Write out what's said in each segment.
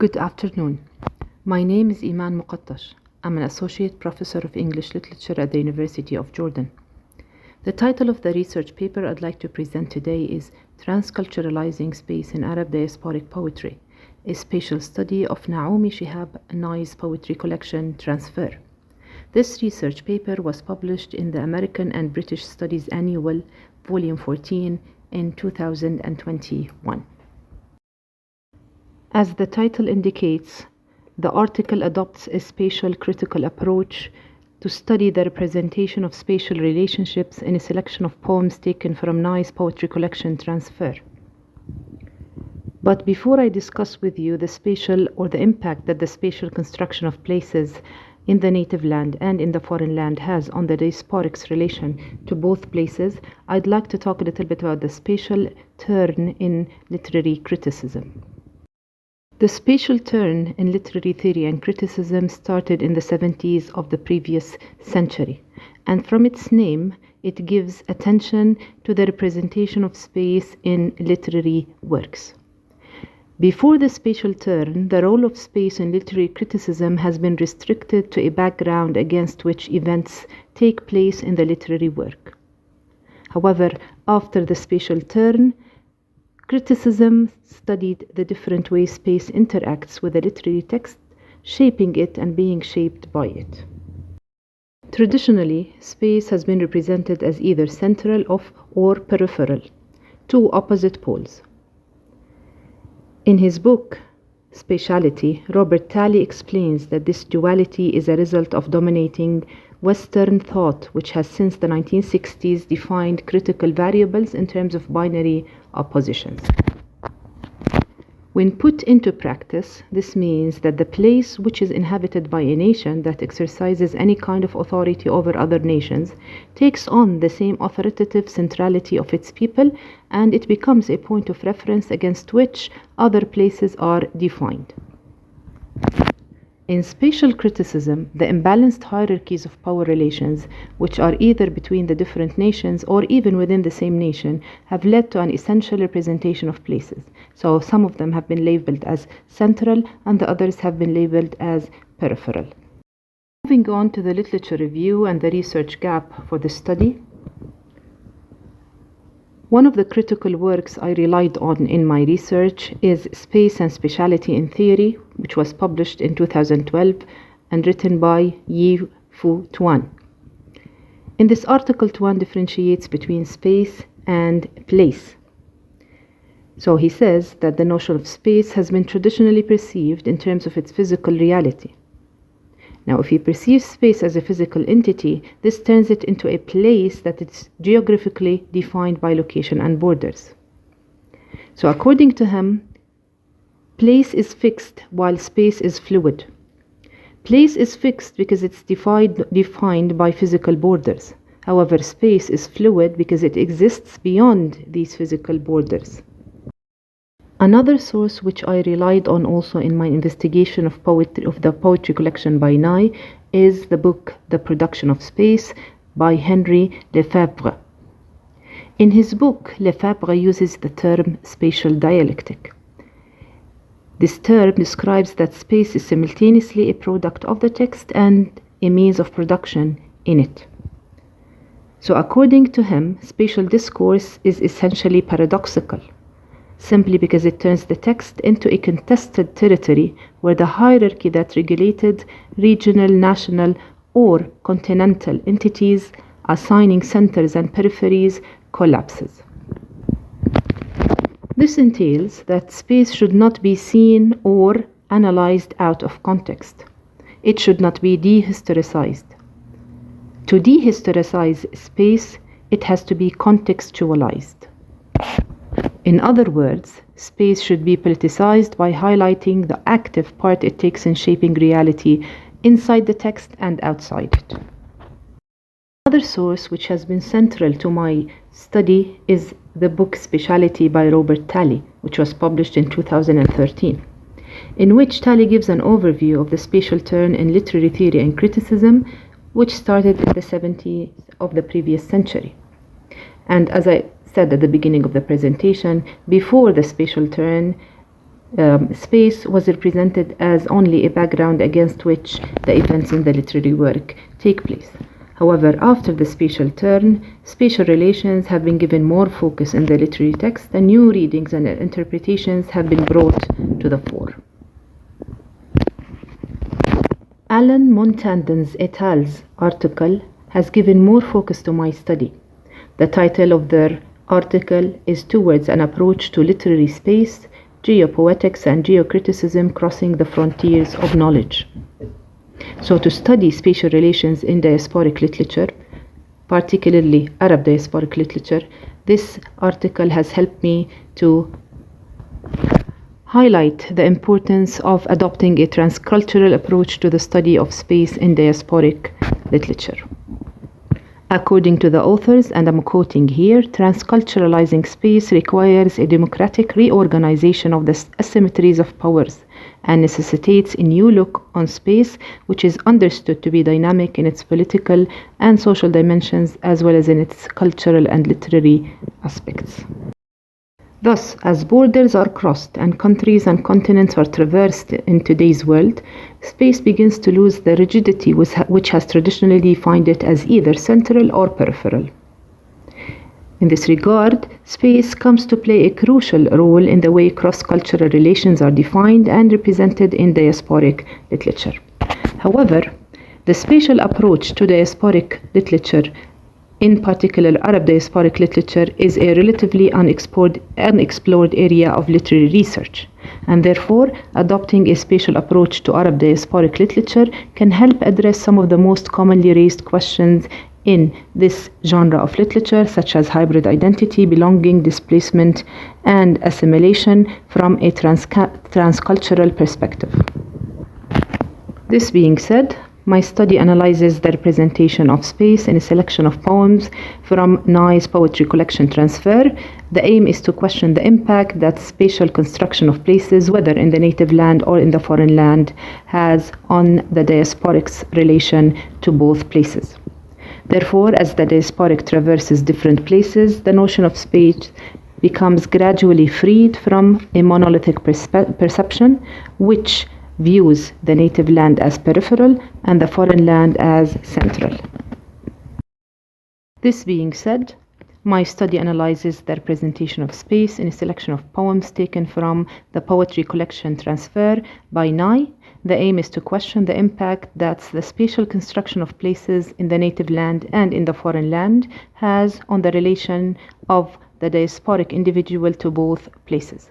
Good afternoon. My name is Eman Mukattash. I'm an Associate Professor of English Literature at the University of Jordan. The title of the research paper I'd like to present today is Transculturalizing Space in Arab Diasporic Poetry, a spatial study of Naomi Shihab Nye's poetry collection, Transfer. This research paper was published in the American and British Studies Annual, Volume 14, in 2021. As the title indicates, the article adopts a spatial critical approach to study the representation of spatial relationships in a selection of poems taken from Nye's poetry collection, Transfer. But before I discuss with you the spatial or the impact that the spatial construction of places in the native land and in the foreign land has on the diasporic's relation to both places, I'd like to talk a little bit about the spatial turn in literary criticism. The spatial turn in literary theory and criticism started in the 70s of the previous century, and from its name, it gives attention to the representation of space in literary works. Before the spatial turn, the role of space in literary criticism has been restricted to a background against which events take place in the literary work. However, after the spatial turn, criticism studied the different ways space interacts with the literary text, shaping it and being shaped by it. Traditionally, space has been represented as either central or peripheral, two opposite poles. In his book, Spatiality, Robert Talley explains that this duality is a result of dominating Western thought, which has since the 1960s defined critical variables in terms of binary oppositions. When put into practice, this means that the place which is inhabited by a nation that exercises any kind of authority over other nations takes on the same authoritative centrality of its people, and it becomes a point of reference against which other places are defined. In spatial criticism, the imbalanced hierarchies of power relations, which are either between the different nations or even within the same nation, have led to an essential representation of places. So some of them have been labeled as central and the others have been labeled as peripheral. Moving on to the literature review and the research gap for the study. One of the critical works I relied on in my research is Space and Spatiality in Theory, which was published in 2012 and written by Yi-Fu Tuan. In this article, Tuan differentiates between space and place. So he says that the notion of space has been traditionally perceived in terms of its physical reality. Now, if he perceives space as a physical entity, this turns it into a place that is geographically defined by location and borders. So according to him, place is fixed while space is fluid. Place is fixed because it's defined by physical borders. However, space is fluid because it exists beyond these physical borders. Another source which I relied on also in my investigation of the poetry collection by Nye is the book The Production of Space by Henry Lefebvre. In his book, Lefebvre uses the term spatial dialectic. This term describes that space is simultaneously a product of the text and a means of production in it. So according to him, spatial discourse is essentially paradoxical, simply because it turns the text into a contested territory where the hierarchy that regulated regional, national, or continental entities assigning centers and peripheries collapses. This entails that space should not be seen or analyzed out of context. It should not be dehistoricized. To dehistoricize space, it has to be contextualized. In other words, space should be politicized by highlighting the active part it takes in shaping reality inside the text and outside it. Another source which has been central to my study is the book Spatiality by Robert Talley, which was published in 2013, in which Talley gives an overview of the spatial turn in literary theory and criticism, which started in the 70s of the previous century. And as I said at the beginning of the presentation, before the spatial turn, space was represented as only a background against which the events in the literary work take place. However, after the spatial turn, spatial relations have been given more focus in the literary text, and new readings and interpretations have been brought to the fore. Alan Montanden's et al.'s article has given more focus to my study. The title of their article is Towards an Approach to Literary Space, Geopoetics and Geocriticism Crossing the Frontiers of Knowledge. So to study spatial relations in diasporic literature, particularly Arab diasporic literature, this article has helped me to highlight the importance of adopting a transcultural approach to the study of space in diasporic literature. According to the authors, and I'm quoting here, transculturalizing space requires a democratic reorganization of the asymmetries of powers and necessitates a new look on space, which is understood to be dynamic in its political and social dimensions as well as in its cultural and literary aspects. Thus, as borders are crossed and countries and continents are traversed in today's world, space begins to lose the rigidity which has traditionally defined it as either central or peripheral. In this regard, space comes to play a crucial role in the way cross-cultural relations are defined and represented in diasporic literature. However, the spatial approach to diasporic literature, in particular Arab diasporic literature, is a relatively unexplored area of literary research, and therefore adopting a spatial approach to Arab diasporic literature can help address some of the most commonly raised questions in this genre of literature, such as hybrid identity, belonging, displacement, and assimilation from a transcultural perspective. This being said, my study analyzes the representation of space in a selection of poems from Nye's poetry collection Transfer. The aim is to question the impact that spatial construction of places, whether in the native land or in the foreign land, has on the diasporic's relation to both places. Therefore, as the diasporic traverses different places, the notion of space becomes gradually freed from a monolithic perception, which views the native land as peripheral and the foreign land as central. This being said, my study analyzes the representation of space in a selection of poems taken from the poetry collection Transfer by Nye. The aim is to question the impact that the spatial construction of places in the native land and in the foreign land has on the relation of the diasporic individual to both places.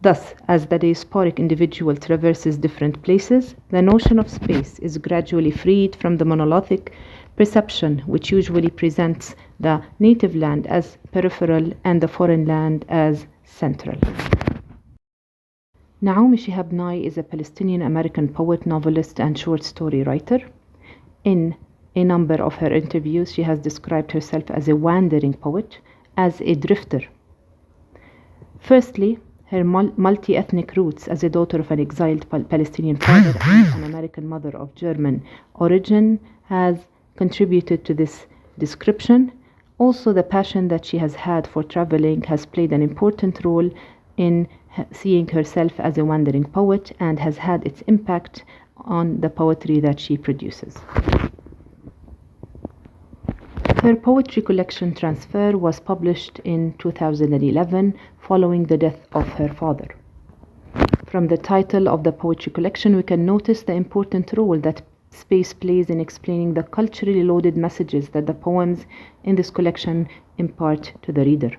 Thus, as the diasporic individual traverses different places, the notion of space is gradually freed from the monolithic perception which usually presents the native land as peripheral and the foreign land as central. Naomi Shihab Nye is a Palestinian-American poet, novelist, and short story writer. In a number of her interviews, she has described herself as a wandering poet, as a drifter. Firstly, her multi-ethnic roots as a daughter of an exiled Palestinian father and an American mother of German origin has contributed to this description. Also, the passion that she has had for traveling has played an important role in seeing herself as a wandering poet and has had its impact on the poetry that she produces. Her poetry collection Transfer was published in 2011 following the death of her father. From the title of the poetry collection, we can notice the important role that space plays in explaining the culturally loaded messages that the poems in this collection impart to the reader.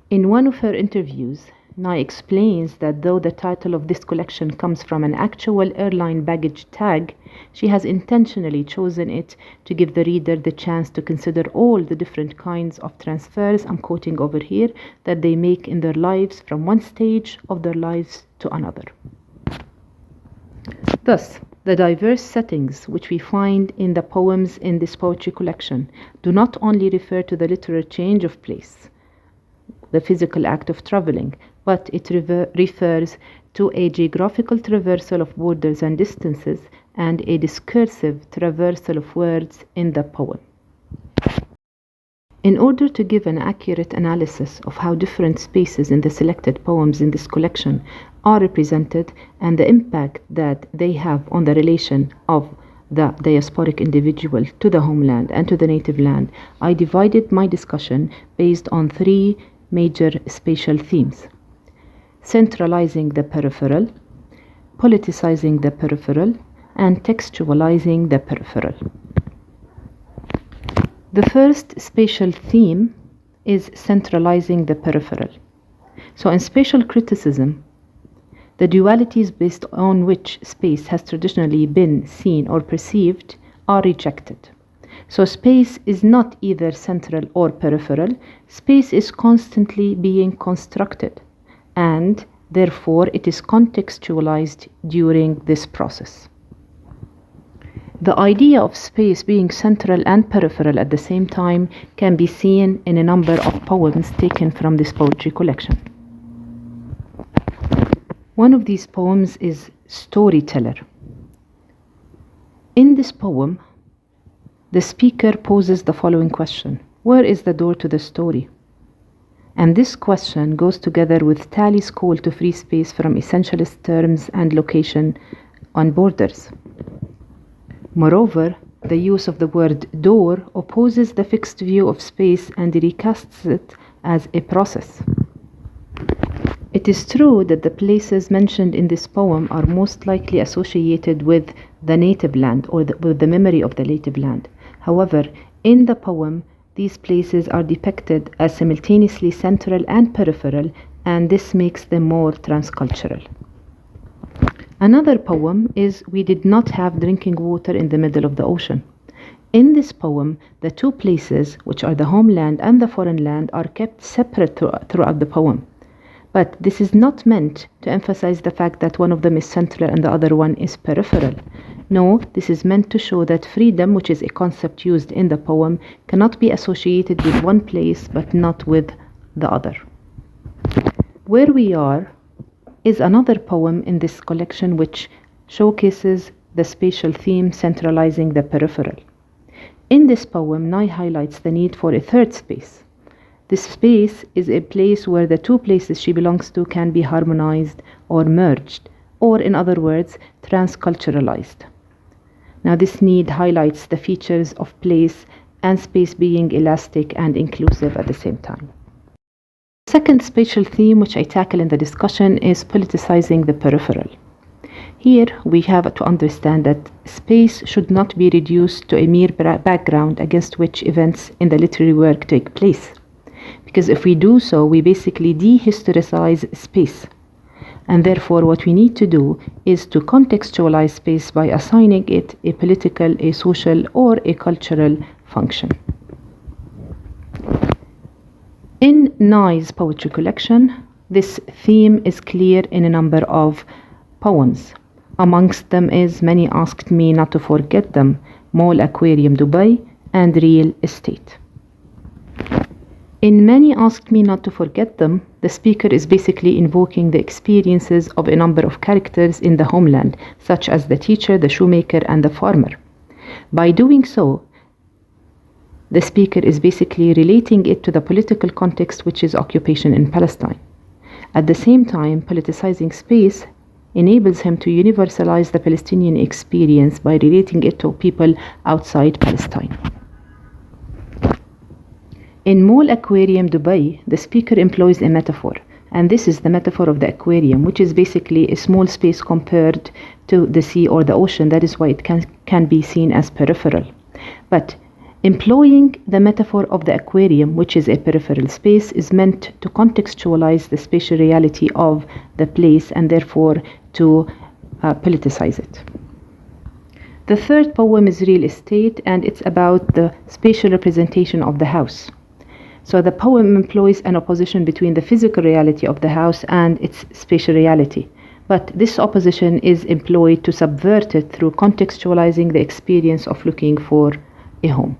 In one of her interviews, Nye explains that though the title of this collection comes from an actual airline baggage tag, she has intentionally chosen it to give the reader the chance to consider all the different kinds of transfers, I'm quoting over here, that they make in their lives from one stage of their lives to another. Thus, the diverse settings which we find in the poems in this poetry collection do not only refer to the literal change of place, the physical act of traveling, but it refers to a geographical traversal of borders and distances and a discursive traversal of words in the poem. In order to give an accurate analysis of how different spaces in the selected poems in this collection are represented and the impact that they have on the relation of the diasporic individual to the homeland and to the native land, I divided my discussion based on three major spatial themes: centralizing the peripheral, politicizing the peripheral, and textualizing the peripheral. The first spatial theme is centralizing the peripheral. So in spatial criticism, the dualities based on which space has traditionally been seen or perceived are rejected. So space is not either central or peripheral. Space is constantly being constructed, and therefore it is contextualized during this process. The idea of space being central and peripheral at the same time can be seen in a number of poems taken from this poetry collection. One of these poems is Storyteller. In this poem, the speaker poses the following question: where is the door to the story? And this question goes together with Talley's call to free space from essentialist terms and location on borders. Moreover, the use of the word door opposes the fixed view of space and recasts it as a process. It is true that the places mentioned in this poem are most likely associated with the native land or with the memory of the native land. However, in the poem, these places are depicted as simultaneously central and peripheral, and this makes them more transcultural. Another poem is We Did Not Have Drinking Water in the Middle of the Ocean. In this poem, the two places, which are the homeland and the foreign land, are kept separate throughout the poem. But this is not meant to emphasize the fact that one of them is central and the other one is peripheral. No, this is meant to show that freedom, which is a concept used in the poem, cannot be associated with one place but not with the other. Where We Are is another poem in this collection which showcases the spatial theme centralizing the peripheral. In this poem, Nye highlights the need for a third space. This space is a place where the two places she belongs to can be harmonized or merged, or in other words, transculturalized. Now, this need highlights the features of place and space being elastic and inclusive at the same time. The second spatial theme which I tackle in the discussion is politicizing the peripheral. Here we have to understand that space should not be reduced to a mere background against which events in the literary work take place. Because if we do so, we basically dehistoricize space. And therefore, what we need to do is to contextualize space by assigning it a political, a social, or a cultural function. In Nye's poetry collection, this theme is clear in a number of poems. Amongst them is Many Asked Me Not to Forget Them, Mall Aquarium Dubai, and Real Estate. In Many Asked Me Not to Forget Them, the speaker is basically invoking the experiences of a number of characters in the homeland, such as the teacher, the shoemaker, and the farmer. By doing so, the speaker is basically relating it to the political context, which is occupation in Palestine. At the same time, politicizing space enables him to universalize the Palestinian experience by relating it to people outside Palestine. In Mall Aquarium Dubai, the speaker employs a metaphor, and this is the metaphor of the aquarium, which is basically a small space compared to the sea or the ocean. That is why it can be seen as peripheral. But employing the metaphor of the aquarium, which is a peripheral space, is meant to contextualize the spatial reality of the place and therefore to politicize it. The third poem is Real Estate, and it's about the spatial representation of the house. So the poem employs an opposition between the physical reality of the house and its spatial reality. But this opposition is employed to subvert it through contextualizing the experience of looking for a home.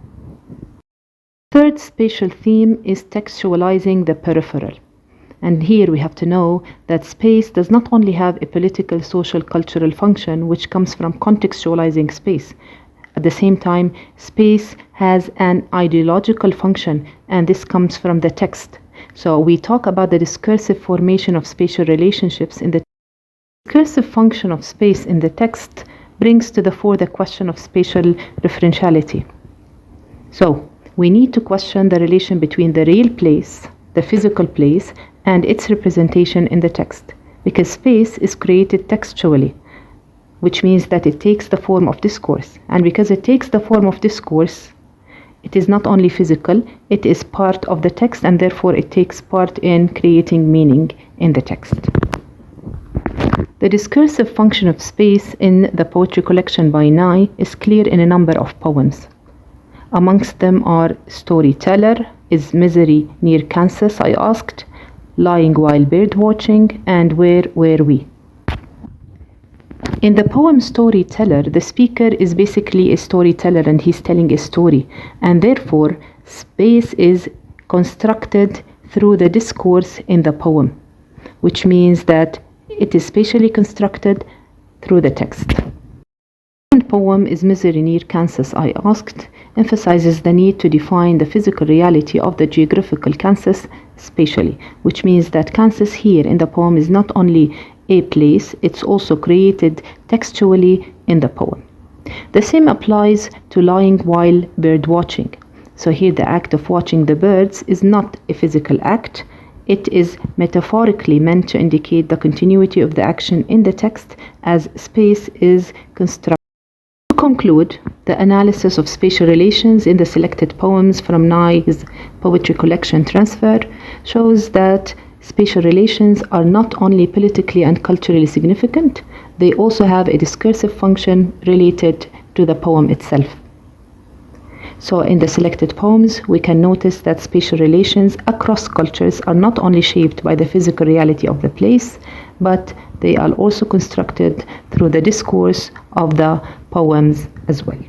Third spatial theme is textualizing the peripheral. And here we have to know that space does not only have a political, social, cultural function which comes from contextualizing space. At the same time, space has an ideological function, and this comes from the text. So we talk about the discursive formation of spatial relationships in the discursive function of space in the text brings to the fore the question of spatial referentiality. So we need to question the relation between the real place, the physical place, and its representation in the text, because space is created textually, which means that it takes the form of discourse. And because it takes the form of discourse, it is not only physical, it is part of the text, and therefore it takes part in creating meaning in the text. The discursive function of space in the poetry collection by Nye is clear in a number of poems. Amongst them are Storyteller, Is Misery Near Kansas, I Asked, Lying While Bird Watching, and Where Were We? In the poem Storyteller, the speaker is basically a storyteller and he's telling a story, and therefore space is constructed through the discourse in the poem, which means that it is spatially constructed through the text. The second poem, Is Misery Near Kansas, I Asked, emphasizes the need to define the physical reality of the geographical Kansas spatially, which means that Kansas here in the poem is not only a place, it's also created textually in the poem. The same applies to Lying While Bird Watching. So here the act of watching the birds is not a physical act. It is metaphorically meant to indicate the continuity of the action in the text as space is constructed. To conclude, the analysis of spatial relations in the selected poems from Nye's poetry collection Transfer shows that spatial relations are not only politically and culturally significant, they also have a discursive function related to the poem itself. So in the selected poems, we can notice that spatial relations across cultures are not only shaped by the physical reality of the place, but they are also constructed through the discourse of the poems as well.